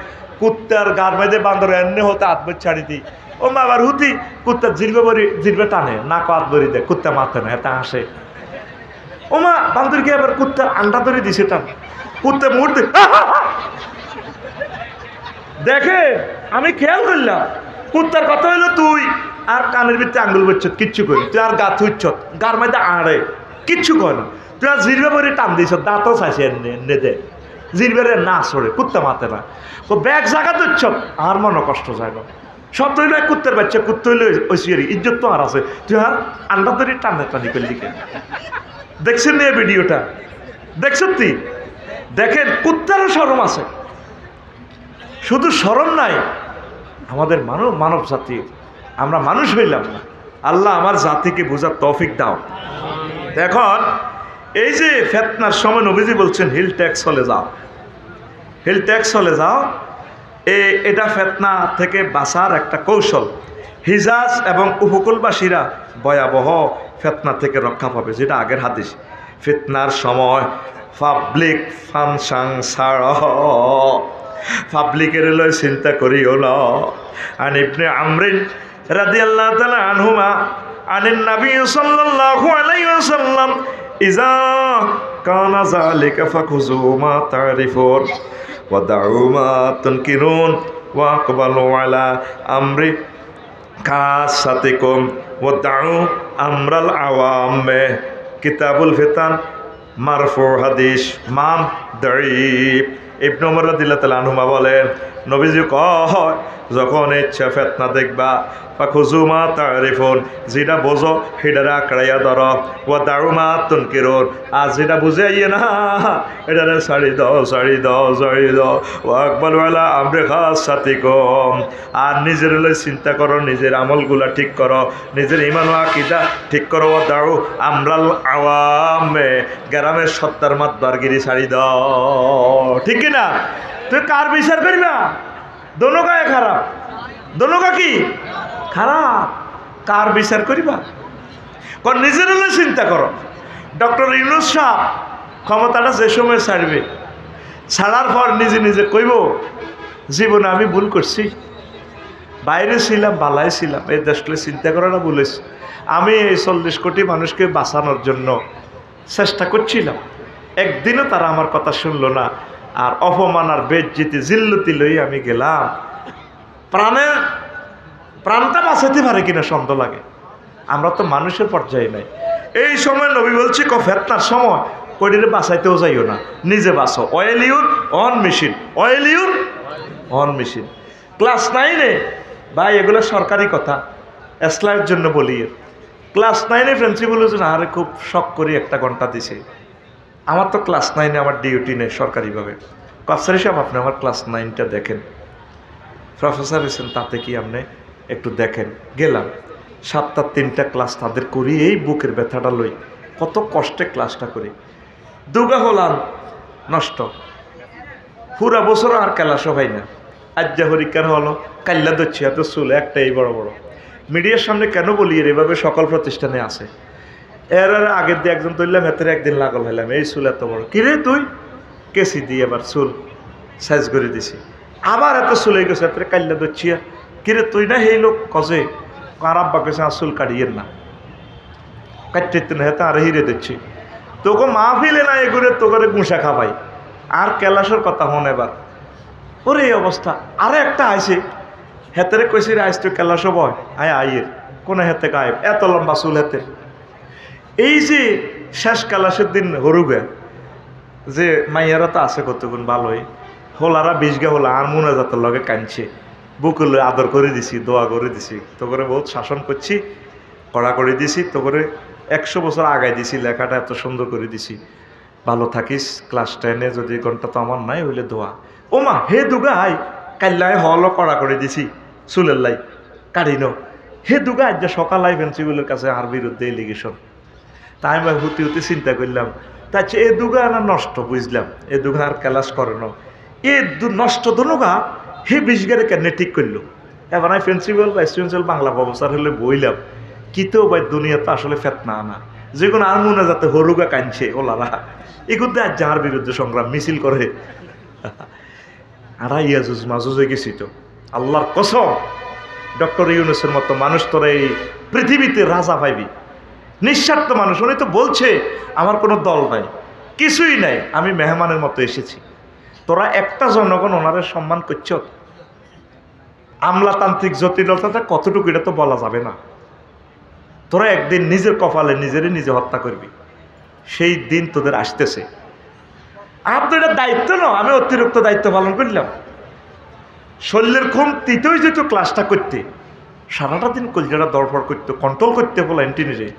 কুত্তার গার মেঝে বান্দর এনে হতে আতবর ছাড়ি দিই। ও মা আবার হুতি কুত্তার জিরবে টানে, নাক হাত ধরি দেয়, কুত্তা মাথে না, এটা আসে। ও মা বান্দরকে আবার কুত্তার আন্ডা ধরে দিছে টান, কুত্তা মুহূর্তে দেখে। আমি খেয়াল করলাম কুত্তার কথা হইলো তুই আর কানের ভিতরে আঙ্গুল বচ্ছত কিচ্ছু করি, তুই আর গা থুইছ গার মধ্যে আড়ে কিচ্ছু কর না, তুই আর জিরবে বরে টান দিছ, দাঁতও চাইছে এনে দে জিরবেরে না সরে, কুত্তা মাতে না। ও ব্যাগ জায়গা দিচ্ছ আর মনে কষ্ট যায় না। সব তো হইলো কুত্তার বাচ্চা, কুত্তা হইলে ঐশিয়ারি ইজ্জত তো আর আছে, তুই আর আন্ডা ধরে টানি করলি কেন? দেখছেন না এই ভিডিওটা? দেখছেন তুই? দেখেন কুত্তারও শরম আছে। শুধু শরম নাই, আমাদের মানব জাতি, আমরা মানুষ হইলাম না। আল্লাহ আমার জাতিকে বোঝার তৌফিক দাও। এখন এই যে ফিতনার সময় নবীজি বলছেন হিল ট্যাক্স চলে যাও, হিল ট্যাক্স চলে যাও। এটা ফিতনা থেকে বাঁচার একটা কৌশল। হিজাজ এবং উপকূলবাসীরা ভয়াবহ ফিতনা থেকে রক্ষা পাবে, যেটা আগের হাদিস। ফিতনার সময় পাবলিক ফাংশন ছাড়, পাবলিকের লয় চিন্তা করিও না। আন ইবনে আমরিন রাদিয়াল্লাহু তাআলা আনহুমা আনিন নবী সাল্লাল্লাহু আলাইহি ওয়াসাল্লাম ইযা কানা যালিকা ফাখুযু মা তারিফুন ওয়া দাউ মা তুনকিরুন ওয়া আকবালু আলা আমরি কাসাতিকুম ওয়া দাউ আমরাল আওয়াম। কিতাবুল ফিতান মারফু হাদিস মাম দাঈফ। ইবনে ওমর রাদিয়াল্লাহু তাআলা আনহুমা বলেন নবীজি কয় যখন ইচ্ছা ফিতনা দেখবা ফাখুযু মা তারিফুন, যেটা বোঝো সেটারে আঁকড়াইয়া ধর, ওয়া দাউ মা তুনকিরুন, আর যেটা বুঝে আইয়ে না এটারে ছাড়ি দাও ওয়া আকবালু আলা আমরি খাসাতিকুম। আর নিজের লই চিন্তা করো, নিজের আমলগুলা ঠিক করো, নিজের ঈমান ও আকীদা ঠিক করো। ওয়া দাউ আমরাল আওয়াম, গ্রামের সত্তার মাতবারগিরি ছাড়ি দাও। ঠিক কিনা? তুই কার বিচার করবি? দোনো গায়ে খারাপ, দোনো কি খারাপ, কার বিচার করিবা? কারণ নিজের হলে চিন্তা করো। ডক্টর ইউনূস সাহেব ক্ষমতাটা যে সময় ছাড়বে, ছাড়ার পর নিজে নিজে কইব জীবনে আমি ভুল করছি, বাইরে ছিলাম বালাই ছিলাম, এই দেশগুলো চিন্তা করাটা বলেছি। আমি এই 40 কোটি মানুষকে বাঁচানোর জন্য চেষ্টা করছিলাম, একদিনও তারা আমার কথা শুনলো না। আর অপমান আর বেজ্জিতি জিল্লতি লই আমি গেলাম। প্রাণটা বাঁচাতে পারে কিনা সন্দেহ লাগে। আমরা তো মানুষের পর্যায়ে নাই। এই সময় নবী বলছি ফেতনার সময় কইরে বাঁচাইতেও যাইও না, নিজে বাঁচো। Oil your on machine, oil your on machine. Class 9-এ ভাই, এগুলো সরকারি কথা, এসলামের জন্য বলি। ক্লাস 9-এ প্রিন্সিপাল হচ্ছে না, আরে খুব শখ করি 1 ঘন্টা দিছে। আমার তো ক্লাস 9-এ আমার ডিউটি নেই সরকারিভাবে। আফসার সাহেব আপনি আমার ক্লাস 9টা দেখেন। প্রফেসর হয়েছেন, তাতে কি আপনি একটু দেখেন। গেলাম, 7টা 3টা ক্লাস তাদের করি, এই বুকের ব্যথাটা লই, কত কষ্টে ক্লাসটা করি। দুগা হলাম নষ্ট, পুরা বছর আর ক্লাসও হয় না। আজ যা হরিকার হলো, কাল্লা দচ্ছি এত চুল একটাই বড় বড়। মিডিয়ার সামনে কেন বলি, এভাবে সকল প্রতিষ্ঠানে আছে। এর আগের দিয়ে একজন তুললাম, এতের একদিন লাগল হইলাম, এই চুল এত বড়, কিরে তুই? কেসি দিয়ে এবার চুল সাইজ করে দিছি, আবার এত চুল হয়ে গেছে, এত কাল্লা দচ্ছি। কিরে তুই না সেই লোক কজে? আর আব্বা কেছে আর চুল কাটিয়েন না, কাটতে না হেতে আর হিরে দিচ্ছি। তোকে মাহফিলে না এগুলো তোকে গুঁসা খাবাই। আর ক্যালাসের কথা হন এবার, ওরে এই অবস্থা। আরে একটা আইসে, হেতেরে কইছি রে আইস তো ক্যালাস বয়, আয় আইয়ের কোন হেতে গায়েব, এত লম্বা চুল হেতে। এই যে শেষ ক্যালাসের দিন হরুগে যে মাইয়ারা তো আছে কতগুণ ভালোই, হোলারা 20 গা হোলা আর মুনাজাতের লগে কাঁদছে, বুকুলে আদর করে দিছি, দোয়া করে দিছি, তো করে বহুত শাসন করছি, কড়া করে দিছি, তো করে 100 বছর আগাই দিছি, লেখাটা এত সুন্দর করে দিছি, ভালো থাকিস ক্লাস 10-এ, যদি ঘন্টা তো আমার নাই হইলে দোয়া। ও মা হে দুগা হাই, কাল্লায় হলও কড়া করে দিছি চুলের লাই কাড়ি নো, হে দুগা আজ সকালাই প্রিন্সিপালের কাছে আর বিরুদ্ধে এলিগেশন। তাই আমি হুতি হুতি চিন্তা করলাম, তাই এ দুগা না নষ্ট, বুঝলাম এ দুগা আর ক্লাস করে না, এ নষ্ট দনুগা হে 20 গারে কেন ঠিক করলো। এবার আমি principal vice principal Bangla professor হলে বইলাম, কিতেও ভাই দুনিয়া তো আসলে ফেতনা আনা, যে কোনো আর মনে যাতে হরুগা কাঁদছে ওলারা, এগুলো আজ যার বিরুদ্ধে সংগ্রাম মিছিল করে। আর ইয়াজুজ মাজুজ হয়ে গেছি তো, আল্লাহর কসম, ডক্টর ইউনুসের মতো মানুষ তোরা এই পৃথিবীতে রাজা পাইবি, নিঃস্বার্থ মানুষ। উনি তো বলছে আমার কোনো দল নাই, কিছুই নাই, আমি মেহমানের মতো এসেছি। তোরা একটা জনগণ ওনারে সম্মান করছ, আমলাতান্ত্রিক জটিলতাটা কতটুকু এটা তো বলা যাবে না। তোরা একদিন নিজের কপালে নিজেরই নিজে হত্যা করবি, সেই দিন তোদের আসতেছে। আর তো এটা দায়িত্ব না, আমি অতিরিক্ত দায়িত্ব পালন করলাম। শরীরের খুব তিতই যেত ক্লাসটা করতে, সারাটা দিন কলজাটা দরফড় করতে, কন্ট্রোল করতে বলো অ্যান্টিনিরে।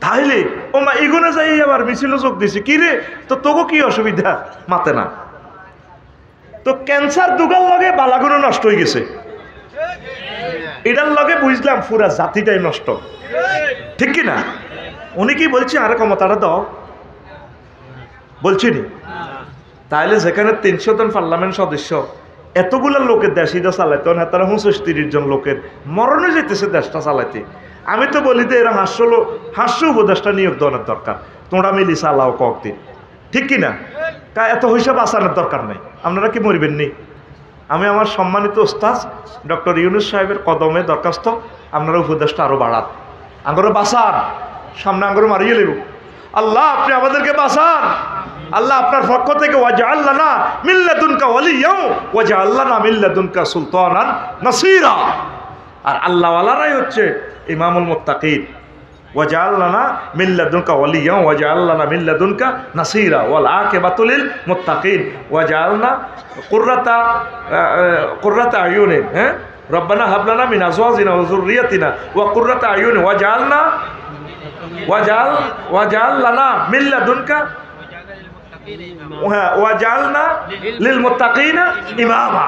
তাহলে ও মা এগুলো যাই আবার মিছিল যোগ দিছি, কি রে তো তোকে কি অসুবিধা? মাতে না তো ক্যান্সার দুগার লগে বালাগুলো নষ্ট হয়ে গেছে, এটার লগে বুঝলাম পুরা জাতিটাই নষ্ট, ঠিক কি না? উনি কি বলছে আরে ক্ষমতাটা দাও বলছিনি? তাহলে যেখানে 300 জন পার্লামেন্ট সদস্য, এতগুলো লোকের দেশ এটা চালাইতে, তারা 35 জন লোকের মরণে যেতেছে দেশটা চালাইতে। আমি তো বলি যে এরা হাস্য উপদেশটা নিয়োগ দেওয়ার দরকার, তোমরা মিলি চালাও কয়েকদিন, ঠিক কিনা? তা এত হিসাব আসানোর দরকার নেই, আপনারা কি মরবেন নি? আমি আমার সম্মানিত ওস্তাদ ডক্টর ইউনুস সাহেবের কদমে দরখাস্ত, আপনারা উপদেশটা আরও বাড়ান, আঙ্গরে বাঁচান, সামনে আঙ্গরে মারিয়ে নেব। আল্লাহ আপনি আমাদেরকে বাঁচান, আল্লাহ আপনার পক্ষ থেকে ওয়াজআল লানা মিন লাদুনকা ওয়ালিয়্যা ওয়াজআল লানা মিন লাদুনকা সুলতানান নাসীরা। আর আল্লাহওয়ালারাই হচ্ছে ইমামুল মুত্তাকিন। ওয়াজআল লানা মিন লাদুনকা ওয়ালিয়্যা ওয়াজআল লানা মিন লাদুনকা নাসীরা ওয়াল আকিবাতু লিল মুত্তাকিন ওয়াজআলনা কুররাতা আয়ুনিন। হ্যাঁ, রব্বানা হাব লানা মিন আজওয়াজিনা ওয়া যুররিয়াতিনা ওয়া কুররাতা আয়ুনিন ওয়াজআল লানা মিন লাদুনকা ওয়াজআলনা লিল মুত্তাকিনা ইমামা।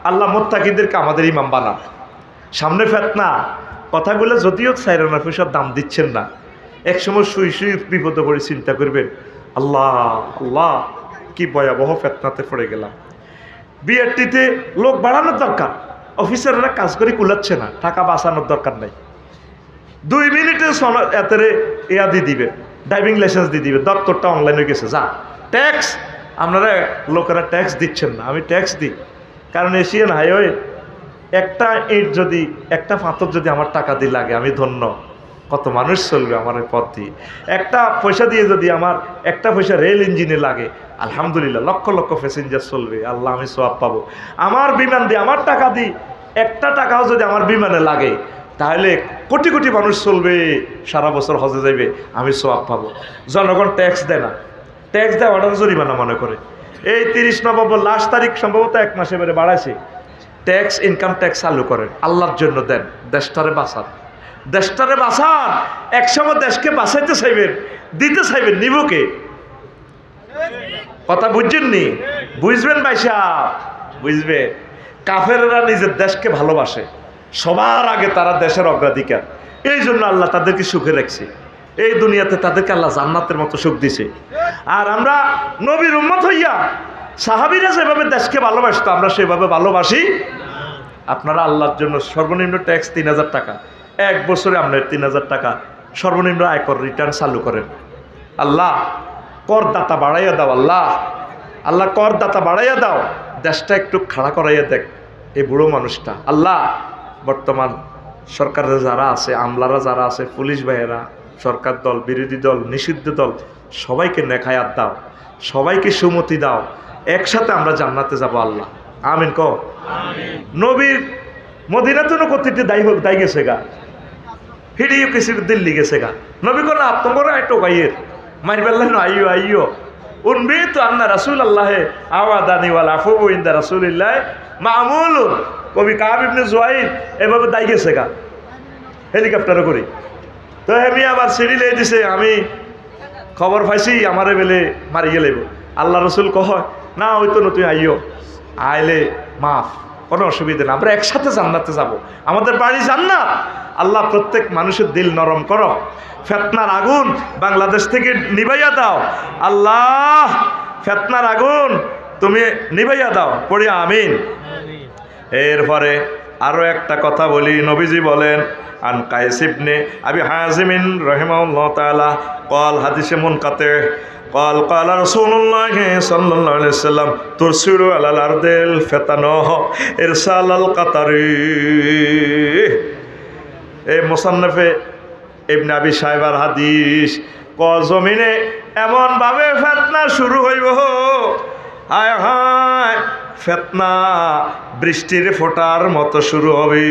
আল্লাহ মুত্তাকিদেরকে আমাদের ইমাম বানান। সামনে ফেতনা, কথাগুলো যদিও সাইরানা পয়সার দাম দিচ্ছেন না, একসময় শুই শুই বিপদে পড়ে চিন্তা করবেন, আল্লাহ আল্লাহ কি ভয়াবহ ফেতনাতে পড়ে গেলাম। বিআরটিতে লোক বাড়ানোর দরকার, অফিসাররা কাজ করে কুলাচ্ছে না, টাকা বাঁচানোর দরকার নাই। 2 মিনিটে এতেরে ইয়া দিয়ে দিবে, ড্রাইভিং লাইসেন্স দিয়ে দিবে, দপ্তরটা অনলাইন হয়ে গেছে। যা ট্যাক্স, আপনারা লোকেরা ট্যাক্স দিচ্ছেন না, আমি ট্যাক্স দিই, কারণ এশিয়ান হাইওয়ে একটা ইট যদি, একটা পাথর যদি আমার টাকা দিয়ে লাগে, আমি ধন্য। কত মানুষ চলবে আমার এই পথ দিয়ে। একটা পয়সা দিয়ে যদি আমার একটা পয়সা রেল ইঞ্জিনে লাগে, আলহামদুলিল্লাহ লক্ষ লক্ষ প্যাসেঞ্জার চলবে, আল্লাহ আমি সওয়াব পাবো। আমার বিমান দিয়ে, আমার টাকা দিই, একটা টাকাও যদি আমার বিমানে লাগে, তাহলে কোটি কোটি মানুষ চলবে, সারা বছর হজে যাইবে, আমি সওয়াব পাবো। জনগণ ট্যাক্স দেয় না, ট্যাক্স দেয় অর্ডার জরিমানা মনে করে। এই 30 নভেম্বর লাস্ট তারিখ সম্ভবত 1 মাস এবারে বাড়াইছে। ট্যাক্স, ইনকাম ট্যাক্স চালু করেন, আল্লাহর জন্য দেন, দেশটারে বাঁচান, দেশটারে বাঁচান। একসময় দেশকে বাঁচাইতে চাইবেন, দিতে চাইবেন, নিবকে কথা বুঝছেননি? বুঝবেন ভাই সাহেব, বুঝবে। কাফেররা নিজের দেশকে ভালোবাসে, সবার আগে তারা দেশের অগ্রাধিকার। এই জন্য আল্লাহ তাদেরকে সুখে রাখছে, এই দুনিয়াতে তাদেরকে আল্লাহ জান্নাতের মতো সুখ দিছে। আর আমরা নবীর উম্মত হইয়া সাহাবীরা যেভাবে দেশকে ভালোবাসতো আমরা সেভাবে ভালোবাসি। আপনারা আল্লাহর জন্য সর্বনিম্ন ট্যাক্স 3000 টাকা, 1 বছরে আপনার 3000 টাকা সর্বনিম্ন আয়কর রিটার্ন চালু করেন। আল্লাহ করদাতা বাড়াইয়া দাও, আল্লাহ আল্লাহ করদাতা বাড়াইয়া দাও, দেশটা একটু খাড়া করাইয়া দেখ এই বুড়ো মানুষটা। আল্লাহ বর্তমান সরকারের যারা আছে, আমলারা যারা আছে, পুলিশ ভাইয়েরা, সরকার দল, বিরোধী দল, নিষিদ্ধ দল, সবাইকে নেখায়াত দাও, সবাইকে সুমতি দাও, একসাথে আমরা জান্নাতে যাব। আল্লাহ আমিন কও। নবীর মদিনাতুন কর্তৃত্বে দায়ী গেছে গা, হিডিও কিছু দিল্লি গেছে গা। নবী কোন আপনার একটু গাইয়ের মারি বেল্লাহ আইও আইও উনবি তো আন্না রাসুল আল্লাহে আওয়াদানি ওয়াল আফু ইনদা রাসূলিল্লাহ মামুলুন। কবি কাব ইবনে জুয়াইর এভাবে দায়ী গেছে গা হেলিকপ্টারে করে। তো আমি আবার সিঁড়ি লেগে দিছে, আমি খবর পাইছি আমারে বেলে মারিয়ে লাইব। আল্লাহ রসুল কহ না ওই তো নতুন আইও, আইলে মাফ, কোনো অসুবিধা না, আমরা একসাথে জান্নাতে যাব, আমাদের বাড়ি জান্নাত। আল্লাহ প্রত্যেক মানুষের দিল নরম করো, ফেতনার আগুন বাংলাদেশ থেকে নিভাইয়া দাও। আল্লাহ ফেতনার আগুন তুমি নিভাইয়া দাও, পড়ি আমিন। এরপরে আরো একটা কথা বলি, নবীজি বলেন আন কায়েস ইবনে আবি হাজিমিন রাহিমাহুল্লাহ তাআলা قال হাদিসে মুনকাতে قال قال رسول الله صلى الله عليه وسلم ترسل على الارض الفتن ارسال القطر। এই মুসান্নফে ইবনে আবি শাইবার হাদিস, জমিনে এমন ভাবে ফিতনা শুরু হইব, হায় হায় ফিতনা বৃষ্টির ফোঁটার মতো শুরু হবে।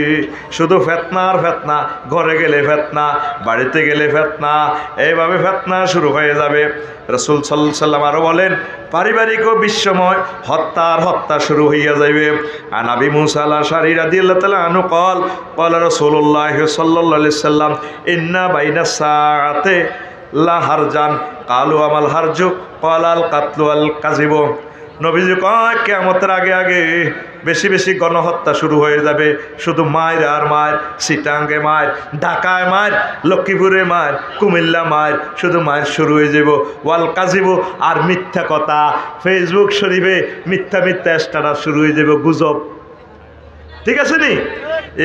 শুধু ফিতনা আর ফিতনা, ঘরে গেলে ফিতনা, বাড়িতে গেলে ফিতনা, এইভাবে ফিতনা শুরু হয়ে যাবে। রাসূল সাল্লাল্লাহু আলাইহি ওয়াসাল্লাম আরো বলেন পারিবারিক ও বিশ্বময় হত্যা শুরু হইয়া যাইবে। আন আবি মুসা আল-আশআরী রাদিয়াল্লাহু তাআলা আনহু قال قال রাসূলুল্লাহ সাল্লাল্লাহু আলাইহি ওয়াসাল্লাম ইন্না বাইনাস সাআতে লা হারজান কালু আমাল হারজু قال আল কাতলু আল কাযিবু। নবীজি কয় কিয়ামতের আগে আগে বেশি বেশি গণহত্যা শুরু হয়ে যাবে। শুধু মায়ের আর মায়ের, সিটাঙ্গে মায়ের, ঢাকায় মায়ের, লক্ষ্মীপুরে মায়ের, কুমিল্লা মায়ের, শুধু মায়ের শুরু হয়ে যাব। ওয়াল কাজিবু, আর মিথ্যা কথা, ফেসবুক শরীফে মিথ্যা মিথ্যা স্ট্যাটাস শুরু হয়ে যাব, গুজব, ঠিক আছে নি?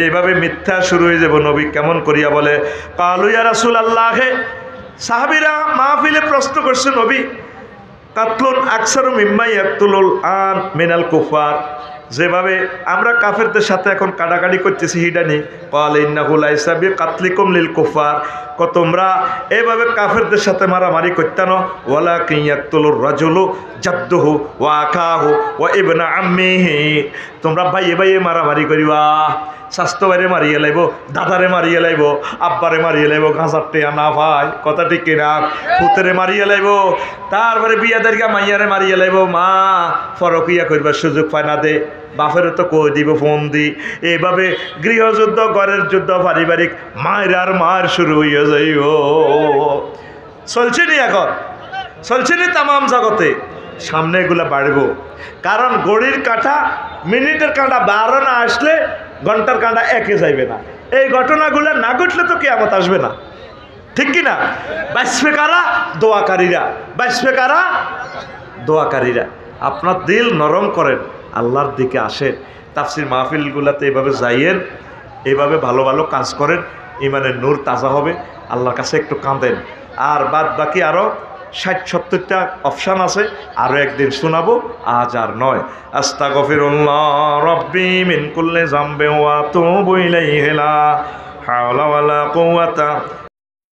এইভাবে মিথ্যা শুরু হয়ে যাব। নবী কেমন করিয়া বলে কালু ইয়া রাসূলুল্লাহ, সাহাবীরা মাহফিলে প্রশ্ন করছে নবী কাতলুন আকসারু মিম্মা ইয়াকতুলুল আন মিনাল কুফার, যেভাবে আমরা কাফেরদের সাথে এখন কাটাকাটি করতেছি হিডানি, ক্বাল ইন্নাহু লাইসা বিকাতলিকুম লিল কুফার, তোমরা এভাবে কাফেরদের সাথে মারামারি করতেন, ওয়ালাকিন ইয়াকতুলুর রাজুলু জাদ্দুহু ওয়া আখাহু ওয়া ইবনা আম্মিহি, তোমরা ভাইয়ে ভাইয়ে মারামারি করিবা, স্বাস্থ্য বাইরে মারিয়ে লাইব, দাদারে মারিয়ে লাইব, আব্বারে মারিয়ে লাইব, ঘাঁচার টেয়া না ভাই, কথা ঠিক কিনা, পুতেরে মারিয়ে লাইব, তারপরে বিয়াদেরকে মাইয়ারে মারিয়ে লাইব, মা ফরকিয়া করবার সুযোগ পায় না দে, বাপেরও তো কই দিব ফোন দি। এইভাবে গৃহযুদ্ধ, ঘরের যুদ্ধ, পারিবারিক মায়ের আর মায়ের শুরু হইয়া যাইব। চলছে নি এখন, চলছে নি তামাম জগতে, সামনে এগুলা বাড়ব। কারণ ঘড়ির কাঁটা, মিনিটের কাঁটা 12 না আসলে ঘন্টার কাঁটা একে যাইবে না। এই ঘটনাগুলো না ঘটলে তো কিয়ামত আসবে না, ঠিক কি না? বাঁচবে কারা? দোয়াকারীরা। বাঁচবে কারা? দোয়াকারীরা। আপনার দিল নরম করেন, আল্লাহর দিকে আসেন, তাফসির মাহফিলগুলাতে এভাবে যাইয়েন, এইভাবে ভালো ভালো কাজ করেন, ইমানের নূর তাজা হবে, আল্লাহর কাছে একটু কাঁদেন। আর বাদ বাকি আরও 60-70টা অপশান আছে, আরও একদিন শোনাবো, আজ আর নয়। আস্তাগফিরুল্লাহ রাব্বি মিন কুল্লি যামবিন ওয়া আতুবু ইলাইহি লা হাওলা ওয়ালা কুওয়াতা